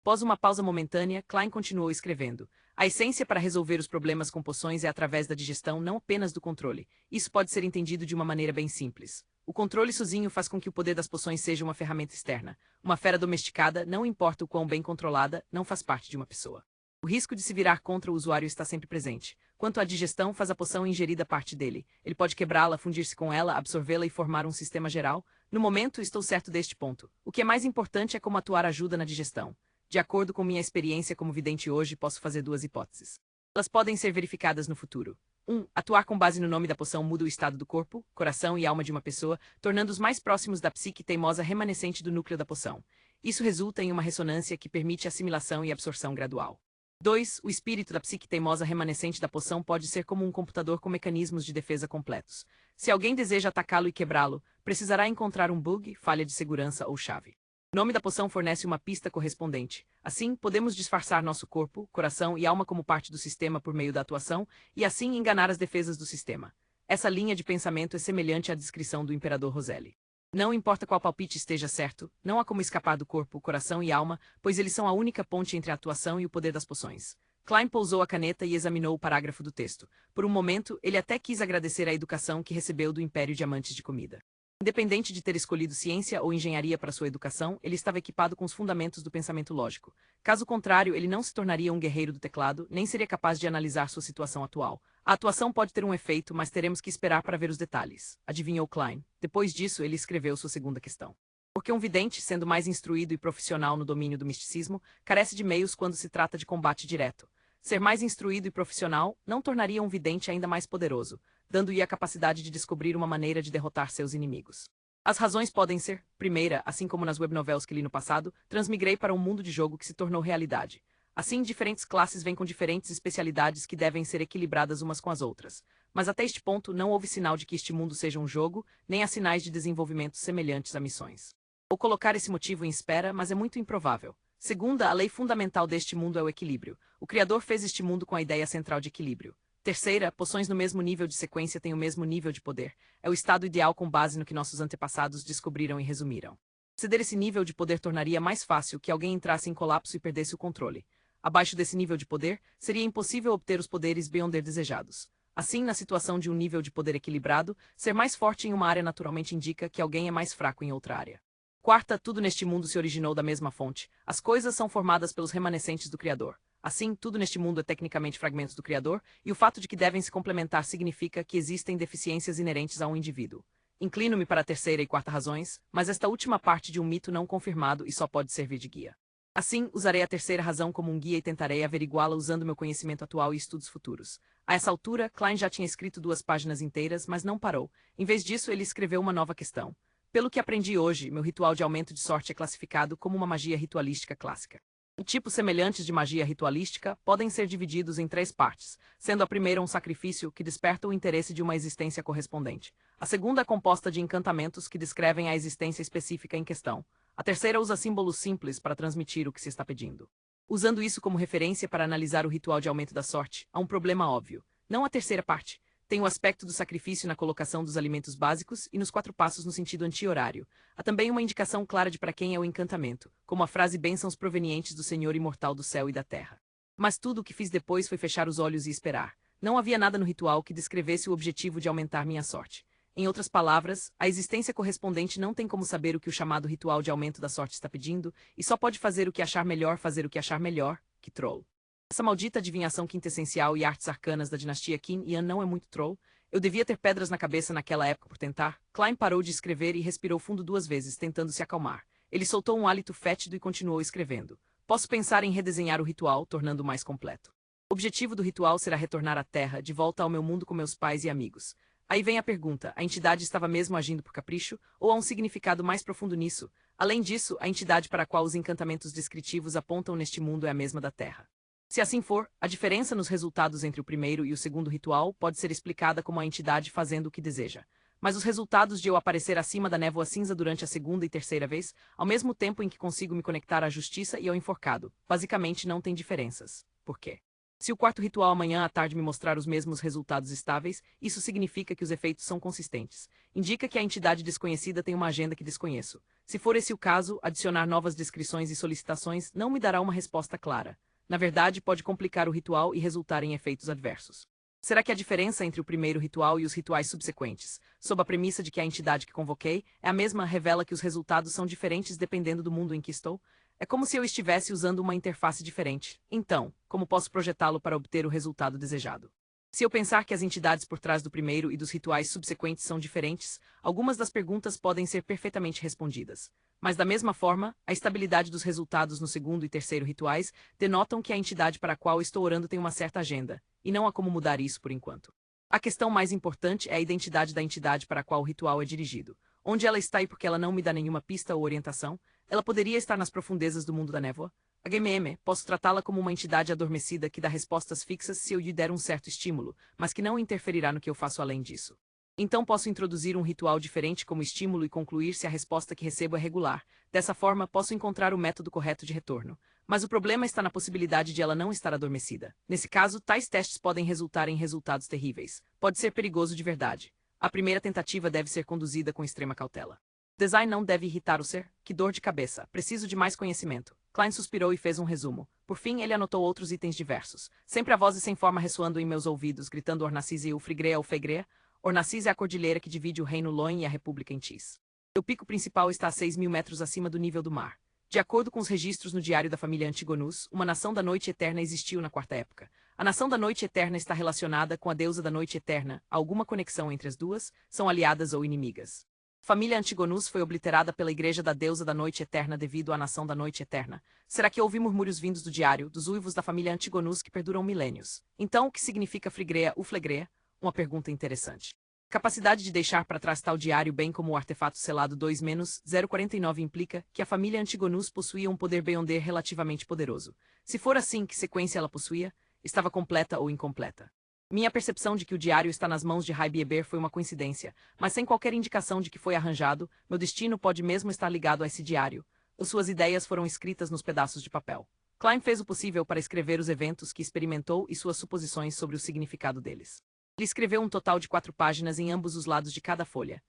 Após uma pausa momentânea, Klein continuou escrevendo. A essência para resolver os problemas com poções é através da digestão, não apenas do controle. Isso pode ser entendido de uma maneira bem simples. O controle sozinho faz com que o poder das poções seja uma ferramenta externa. Uma fera domesticada, não importa o quão bem controlada, não faz parte de uma pessoa. O risco de se virar contra o usuário está sempre presente. Quanto à digestão, faz a poção ingerida parte dele. Ele pode quebrá-la, fundir-se com ela, absorvê-la e formar um sistema geral. No momento, estou certo deste ponto. O que é mais importante é como atuar ajuda na digestão. De acordo com minha experiência como vidente hoje, posso fazer duas hipóteses. Elas podem ser verificadas no futuro. 1. Atuar com base no nome da poção muda o estado do corpo, coração e alma de uma pessoa, tornando-os mais próximos da psique teimosa remanescente do núcleo da poção. Isso resulta em uma ressonância que permite assimilação e absorção gradual. 2. O espírito da psique teimosa remanescente da poção pode ser como um computador com mecanismos de defesa completos. Se alguém deseja atacá-lo e quebrá-lo, precisará encontrar um bug, falha de segurança ou chave. O nome da poção fornece uma pista correspondente. Assim, podemos disfarçar nosso corpo, coração e alma como parte do sistema por meio da atuação, e assim enganar as defesas do sistema. Essa linha de pensamento é semelhante à descrição do Imperador Roselli. Não importa qual palpite esteja certo, não há como escapar do corpo, coração e alma, pois eles são a única ponte entre a atuação e o poder das poções. Klein pousou a caneta e examinou o parágrafo do texto. Por um momento, ele até quis agradecer a educação que recebeu do Império de Amantes de Comida. Independente de ter escolhido ciência ou engenharia para sua educação, ele estava equipado com os fundamentos do pensamento lógico. Caso contrário, ele não se tornaria um guerreiro do teclado, nem seria capaz de analisar sua situação atual. A atuação pode ter um efeito, mas teremos que esperar para ver os detalhes, adivinhou Klein. Depois disso, ele escreveu sua segunda questão. Porque um vidente, sendo mais instruído e profissional no domínio do misticismo, carece de meios quando se trata de combate direto. Ser mais instruído e profissional não tornaria um vidente ainda mais poderoso, dando-lhe a capacidade de descobrir uma maneira de derrotar seus inimigos. As razões podem ser, primeira, assim como nas webnovels que li no passado, transmigrei para um mundo de jogo que se tornou realidade. Assim, diferentes classes vêm com diferentes especialidades que devem ser equilibradas umas com as outras. Mas até este ponto não houve sinal de que este mundo seja um jogo, nem há sinais de desenvolvimento semelhantes a missões. Vou colocar esse motivo em espera, mas é muito improvável. Segunda, a lei fundamental deste mundo é o equilíbrio. O Criador fez este mundo com a ideia central de equilíbrio. Terceira, poções no mesmo nível de sequência têm o mesmo nível de poder. É o estado ideal com base no que nossos antepassados descobriram e resumiram. Ceder esse nível de poder tornaria mais fácil que alguém entrasse em colapso e perdesse o controle. Abaixo desse nível de poder, seria impossível obter os poderes Beyonder desejados. Assim, na situação de um nível de poder equilibrado, ser mais forte em uma área naturalmente indica que alguém é mais fraco em outra área. Quarta, tudo neste mundo se originou da mesma fonte. As coisas são formadas pelos remanescentes do Criador. Assim, tudo neste mundo é tecnicamente fragmentos do Criador, e o fato de que devem se complementar significa que existem deficiências inerentes a um indivíduo. Inclino-me para a terceira e quarta razões, mas esta última parte de um mito não confirmado e só pode servir de guia. Assim, usarei a terceira razão como um guia e tentarei averiguá-la usando meu conhecimento atual e estudos futuros. A essa altura, Klein já tinha escrito 2 páginas inteiras, mas não parou. Em vez disso, ele escreveu uma nova questão. Pelo que aprendi hoje, meu ritual de aumento de sorte é classificado como uma magia ritualística clássica. Tipos semelhantes de magia ritualística podem ser divididos em 3 partes, sendo a primeira um sacrifício que desperta o interesse de uma existência correspondente. A segunda é composta de encantamentos que descrevem a existência específica em questão. A terceira usa símbolos simples para transmitir o que se está pedindo. Usando isso como referência para analisar o ritual de aumento da sorte, há um problema óbvio. Não a terceira parte. Tem o aspecto do sacrifício na colocação dos alimentos básicos e nos 4 passos no sentido anti-horário. Há também uma indicação clara de para quem é o encantamento, como a frase bênçãos provenientes do Senhor imortal do céu e da terra. Mas tudo o que fiz depois foi fechar os olhos e esperar. Não havia nada no ritual que descrevesse o objetivo de aumentar minha sorte. Em outras palavras, a existência correspondente não tem como saber o que o chamado ritual de aumento da sorte está pedindo, e só pode fazer o que achar melhor fazer o que achar melhor, que troll. Essa maldita adivinhação quintessencial e artes arcanas da dinastia Qin Yan não é muito troll? Eu devia ter pedras na cabeça naquela época por tentar. Klein parou de escrever e respirou fundo 2 vezes, tentando se acalmar. Ele soltou um hálito fétido e continuou escrevendo. Posso pensar em redesenhar o ritual, tornando-o mais completo. O objetivo do ritual será retornar à Terra, de volta ao meu mundo com meus pais e amigos. Aí vem a pergunta, a entidade estava mesmo agindo por capricho, ou há um significado mais profundo nisso? Além disso, a entidade para a qual os encantamentos descritivos apontam neste mundo é a mesma da Terra. Se assim for, a diferença nos resultados entre o primeiro e o segundo ritual pode ser explicada como a entidade fazendo o que deseja. Mas os resultados de eu aparecer acima da névoa cinza durante a segunda e terceira vez, ao mesmo tempo em que consigo me conectar à justiça e ao enforcado, basicamente não tem diferenças. Por quê? Se o 4º ritual amanhã à tarde me mostrar os mesmos resultados estáveis, isso significa que os efeitos são consistentes. Indica que a entidade desconhecida tem uma agenda que desconheço. Se for esse o caso, adicionar novas descrições e solicitações não me dará uma resposta clara. Na verdade, pode complicar o ritual e resultar em efeitos adversos. Será que a diferença entre o primeiro ritual e os rituais subsequentes, sob a premissa de que a entidade que convoquei é a mesma, revela que os resultados são diferentes dependendo do mundo em que estou? É como se eu estivesse usando uma interface diferente. Então, como posso projetá-lo para obter o resultado desejado? Se eu pensar que as entidades por trás do primeiro e dos rituais subsequentes são diferentes, algumas das perguntas podem ser perfeitamente respondidas. Mas da mesma forma, a estabilidade dos resultados no segundo e terceiro rituais denotam que a entidade para a qual estou orando tem uma certa agenda, e não há como mudar isso por enquanto. A questão mais importante é a identidade da entidade para a qual o ritual é dirigido. Onde ela está e por que ela não me dá nenhuma pista ou orientação? Ela poderia estar nas profundezas do mundo da névoa? HMM, posso tratá-la como uma entidade adormecida que dá respostas fixas se eu lhe der um certo estímulo, mas que não interferirá no que eu faço além disso. Então posso introduzir um ritual diferente como estímulo e concluir se a resposta que recebo é regular. Dessa forma, posso encontrar o método correto de retorno. Mas o problema está na possibilidade de ela não estar adormecida. Nesse caso, tais testes podem resultar em resultados terríveis. Pode ser perigoso de verdade. A primeira tentativa deve ser conduzida com extrema cautela. Design não deve irritar o ser. Que dor de cabeça. Preciso de mais conhecimento. Klein suspirou e fez um resumo. Por fim, ele anotou outros itens diversos. Sempre a vozes sem forma ressoando em meus ouvidos, gritando Ornacis e Ufregrea Ufegrea. Ornacis é a cordilheira que divide o reino Loin e a República em Tis. O pico principal está a 6.000 metros acima do nível do mar. De acordo com os registros no diário da família Antigonus, uma nação da noite eterna existiu na quarta época. A nação da noite eterna está relacionada com a deusa da noite eterna. Há alguma conexão entre as duas? São aliadas ou inimigas? Família Antigonus foi obliterada pela igreja da deusa da noite eterna devido à nação da noite eterna. Será que ouvi murmúrios vindos do diário, dos uivos da família Antigonus que perduram milênios? Então, o que significa Frigrea Uflegrea? Uma pergunta interessante. Capacidade de deixar para trás tal diário bem como o artefato selado 2-049 implica que a família Antigonus possuía um poder Beyonder relativamente poderoso. Se for assim, que sequência ela possuía? Estava completa ou incompleta? Minha percepção de que o diário está nas mãos de Rabi Eber foi uma coincidência, mas sem qualquer indicação de que foi arranjado, meu destino pode mesmo estar ligado a esse diário. Ou suas ideias foram escritas nos pedaços de papel. Klein fez o possível para escrever os eventos que experimentou e suas suposições sobre o significado deles. Ele escreveu um total de 4 páginas em ambos os lados de cada folha.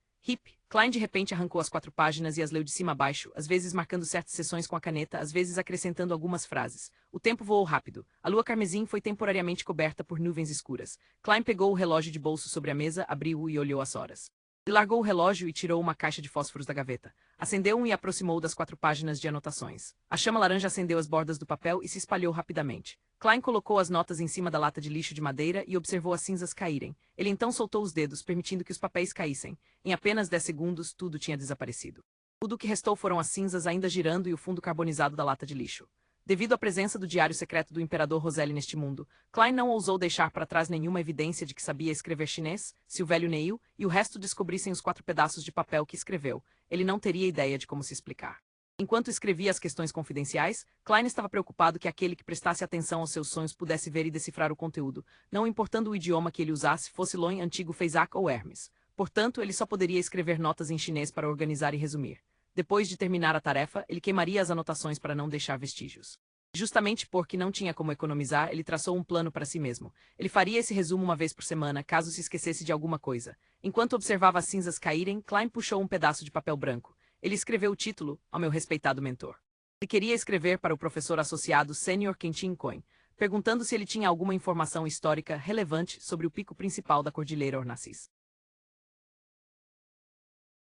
Klein de repente arrancou as 4 páginas e as leu de cima a baixo, às vezes marcando certas seções com a caneta, às vezes acrescentando algumas frases. O tempo voou rápido. A lua carmesim foi temporariamente coberta por nuvens escuras. Klein pegou o relógio de bolso sobre a mesa, abriu-o e olhou as horas. Ele largou o relógio e tirou uma caixa de fósforos da gaveta. Acendeu-um e aproximou das 4 páginas de anotações. A chama laranja acendeu as bordas do papel e se espalhou rapidamente. Klein colocou as notas em cima da lata de lixo de madeira e observou as cinzas caírem. Ele então soltou os dedos, permitindo que os papéis caíssem. Em apenas 10 segundos, tudo tinha desaparecido. Tudo o que restou foram as cinzas ainda girando e o fundo carbonizado da lata de lixo. Devido à presença do diário secreto do imperador Roseli neste mundo, Klein não ousou deixar para trás nenhuma evidência de que sabia escrever chinês. Se o velho Neil e o resto descobrissem os 4 pedaços de papel que escreveu, ele não teria ideia de como se explicar. Enquanto escrevia as questões confidenciais, Klein estava preocupado que aquele que prestasse atenção aos seus sonhos pudesse ver e decifrar o conteúdo, não importando o idioma que ele usasse, fosse Loin, antigo Feisak ou Hermes. Portanto, ele só poderia escrever notas em chinês para organizar e resumir. Depois de terminar a tarefa, ele queimaria as anotações para não deixar vestígios. Justamente porque não tinha como economizar, ele traçou um plano para si mesmo. Ele faria esse resumo uma vez por semana, caso se esquecesse de alguma coisa. Enquanto observava as cinzas caírem, Klein puxou um pedaço de papel branco. Ele escreveu o título, ao meu respeitado mentor. Ele queria escrever para o professor associado Sênior Quentin Coin, perguntando se ele tinha alguma informação histórica relevante sobre o pico principal da Cordilheira Ornacis.